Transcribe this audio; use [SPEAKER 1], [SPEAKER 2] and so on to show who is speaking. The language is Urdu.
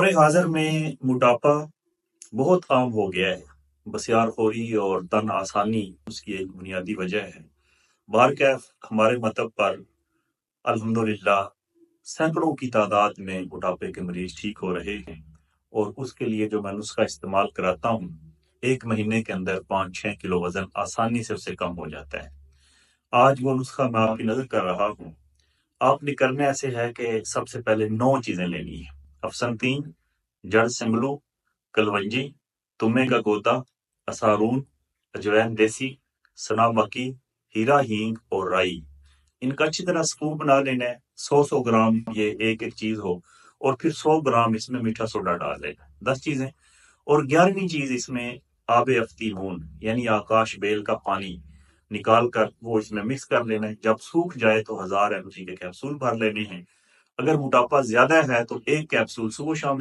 [SPEAKER 1] دور حاضر میں موٹاپا بہت عام ہو گیا ہے۔ بسیار خوری اور تن آسانی اس کی ایک بنیادی وجہ ہے۔ بہرکیف ہمارے مطلب پر الحمدللہ سینکڑوں کی تعداد میں موٹاپے کے مریض ٹھیک ہو رہے ہیں، اور اس کے لیے جو میں نسخہ استعمال کراتا ہوں، 1 مہینے کے اندر 5-6 کلو وزن آسانی سے اس سے کم ہو جاتا ہے۔ آج وہ نسخہ میں آپ کی نظر کر رہا ہوں۔ آپ نے کرنا ایسے ہے کہ سب سے پہلے 9 چیزیں لینی ہیں: افسنتین، جڑ سنگلو، کلونجی، تمے کا گوتا، اسارون، اجوین دیسی، سنا مکی، ہیرا ہینگ اور رائی۔ ان کا اچھی طرح سکوپ بنا لینا ہے۔ 100 گرام یہ ایک چیز ہو، اور پھر 100 گرام اس میں میٹھا سوڈا ڈال لینا، 10 چیزیں۔ اور 11ویں چیز اس میں آب افتیمون یعنی آکاش بیل کا پانی نکال کر وہ اس میں مکس کر لینا ہے۔ جب سوکھ جائے تو 1000 mg کے کیپسول بھر لینے ہیں۔ اگر موٹاپا زیادہ ہے تو ایک کیپسول صبح شام